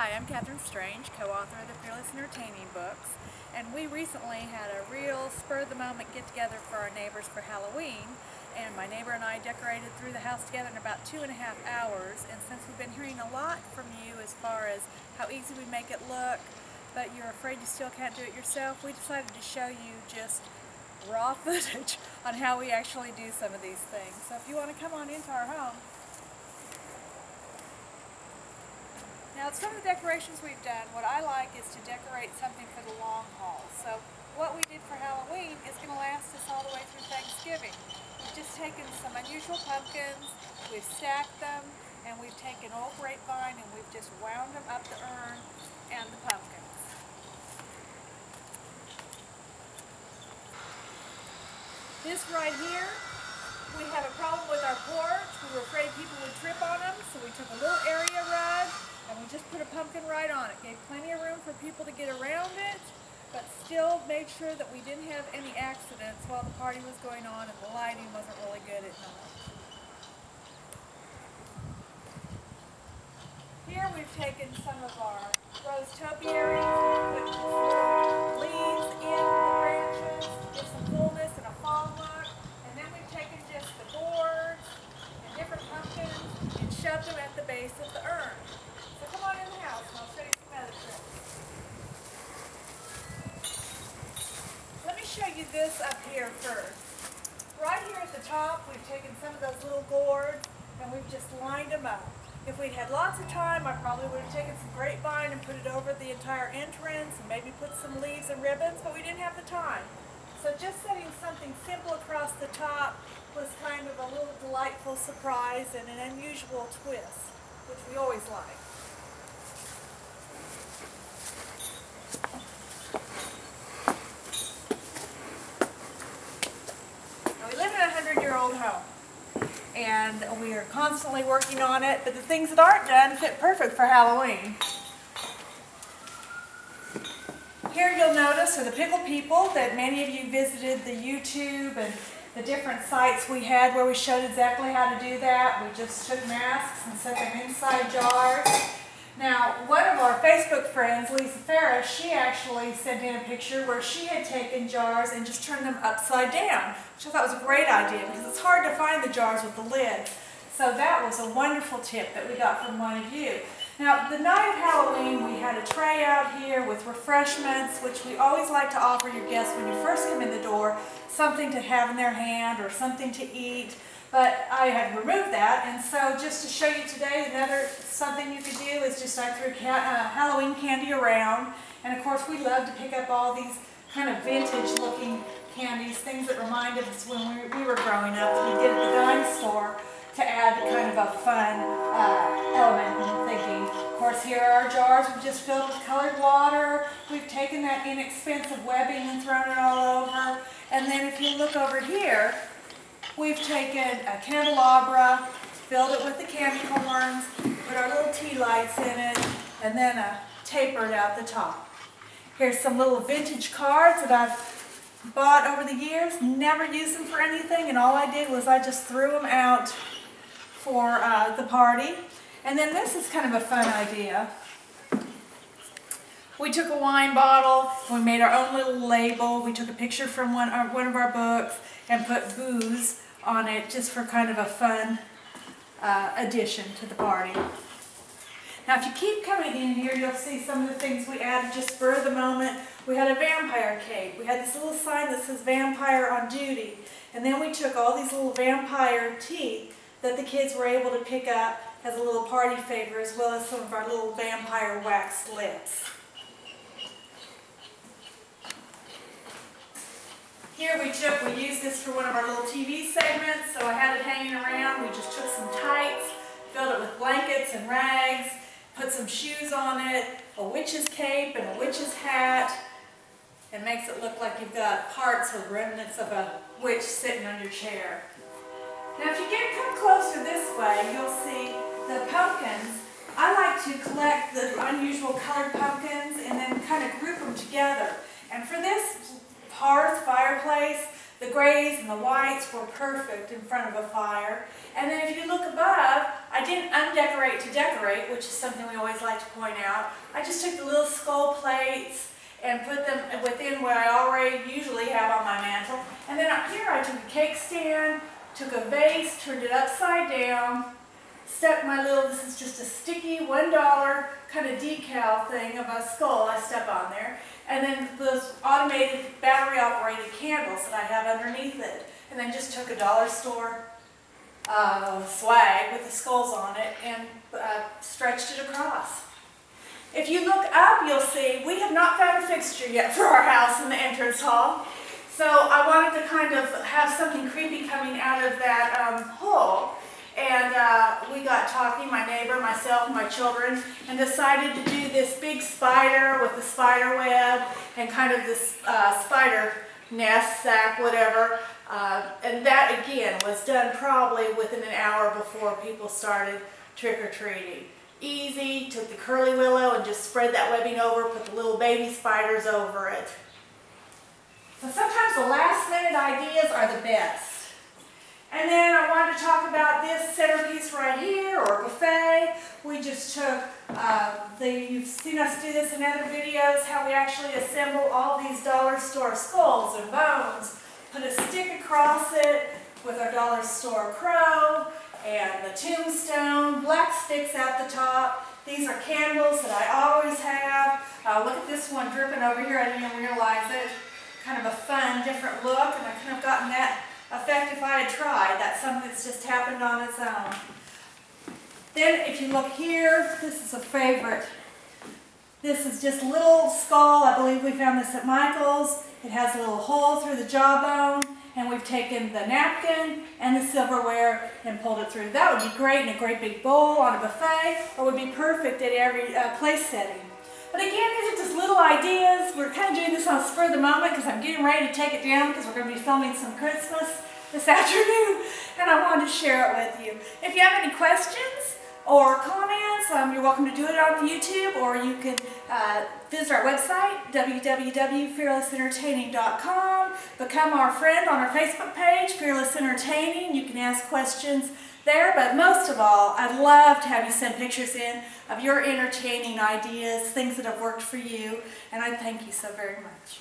Hi, I'm Catherine Strange, co-author of the Fearless Entertaining books, and we recently had a real spur-of-the-moment get-together for our neighbors for Halloween, and my neighbor and I decorated through the house together in about 2.5 hours, and since we've been hearing a lot from you as far as how easy we make it look, but you're afraid you still can't do it yourself, we decided to show you just raw footage on how we actually do some of these things. So if you want to come on into our home. Now, some of the decorations we've done, what I like is to decorate something for the long haul. So what we did for Halloween is going to last us all the way through Thanksgiving. We've just taken some unusual pumpkins, we've stacked them, and we've taken old grapevine and we've just wound them up the urn and the pumpkins. This right here, we had a problem with our porch. We were afraid people would trip on them, so we took a little area rug and we just put a pumpkin right on it. Gave plenty of room for people to get around it, but still made sure that we didn't have any accidents while the party was going on and the lighting wasn't really good at night. Here we've taken some of our rose topiaries, put some leaves in the branches to give some fullness and a fall look, and then we've taken just the boards and different pumpkins and shoved them at the base of the urn. So come on in the house and I'll show you some other tricks. Let me show you this up here first. Right here at the top, we've taken some of those little gourds and we've just lined them up. If we'd had lots of time, I probably would have taken some grapevine and put it over the entire entrance and maybe put some leaves and ribbons, but we didn't have the time. So just setting something simple across the top was kind of a little delightful surprise and an unusual twist, which we always like. Now, we live in a 100-year-old home, and we are constantly working on it, but the things that aren't done fit perfect for Halloween. Here you'll notice are the Pickle People that many of you visited the YouTube and the different sites we had where we showed exactly how to do that. We just took masks and set them inside jars. Now, one of our Facebook friends, Lisa Ferris, she actually sent in a picture where she had taken jars and just turned them upside down, which I thought was a great idea because it's hard to find the jars with the lid. So that was a wonderful tip that we got from one of you. Now, the night of Halloween, we had a tray out here with refreshments, which we always like to offer your guests when you first come in the door, something to have in their hand or something to eat. But I had removed that, and so just to show you today, something you could do is just I threw Halloween candy around, and of course we love to pick up all these kind of vintage looking candies, things that reminded us when we were growing up that we'd get at the dime store to add kind of a fun element in thinking. Of course, here are our jars we've just filled with colored water. We've taken that inexpensive webbing and thrown it all over, and then if you look over here, we've taken a candelabra, filled it with the candy corns, put our little tea lights in it, and then tapered out the top. Here's some little vintage cards that I've bought over the years, never used them for anything, and all I did was I just threw them out for the party. And then this is kind of a fun idea. We took a wine bottle, we made our own little label, we took a picture from one of our books and put booze on it just for kind of a fun addition to the party. Now if you keep coming in here, you'll see some of the things we added just spur of the moment. We had a vampire cape. We had this little sign that says vampire on duty. And then we took all these little vampire teeth that the kids were able to pick up as a little party favor, as well as some of our little vampire wax lips. Here we used this for one of our little TV segments, so I had it hanging around. We just took some tights, filled it with blankets and rags, put some shoes on it, a witch's cape and a witch's hat. It makes it look like you've got parts or remnants of a witch sitting on your chair. Now if you come closer this way, you'll see the pumpkins. I like to collect the unusual colored pumpkins and then kind of group them together. And for this hearth fireplace, The grays and the whites were perfect in front of a fire. And then if you look above, I didn't undecorate to decorate, which is something we always like to point out. I just took the little skull plates and put them within what I already usually have on my mantle. And then up here I took a cake stand, took a vase, turned it upside down, stuck my little, this is just a sticky $1 kind of decal thing of a skull I stuck on there. And then those automated battery operated candles that I have underneath it. And then just took a dollar store swag with the skulls on it and stretched it across. If you look up, you'll see we have not found a fixture yet for our house in the entrance hall. So I wanted to kind of have something creepy coming out of that hole. And we got talking, my neighbor, myself, and my children, and decided to do this big spider with the spider web and kind of this spider nest, sack, whatever. And that, again, was done probably within an hour before people started trick-or-treating. Easy, took the curly willow and just spread that webbing over, put the little baby spiders over it. So sometimes the last minute ideas are the best. And then I wanted to talk about this centerpiece right here, or buffet. We just took, you've seen us do this in other videos, how we actually assemble all these dollar store skulls and bones, put a stick across it with our dollar store crow, and the tombstone, black sticks at the top. These are candles that I always have. Look at this one dripping over here, I didn't even realize it. Kind of a fun, different look, and I could have gotten that effect if I had tried. That's something that's just happened on its own. Then if you look here, this is a favorite. This is just a little skull. I believe we found this at Michael's. It has a little hole through the jawbone, and we've taken the napkin and the silverware and pulled it through. That would be great in a great big bowl on a buffet, or would be perfect at every place setting. But again, these are just little ideas. We're kind of doing this on spur of the moment because I'm getting ready to take it down because we're going to be filming some Christmas this afternoon, and I wanted to share it with you. If you have any questions or comments, you're welcome to do it on YouTube, or you can visit our website, www.fearlessentertaining.com. Become our friend on our Facebook page, Fearless Entertaining. You can ask questions there, but most of all, I'd love to have you send pictures in of your entertaining ideas, things that have worked for you, and I thank you so very much.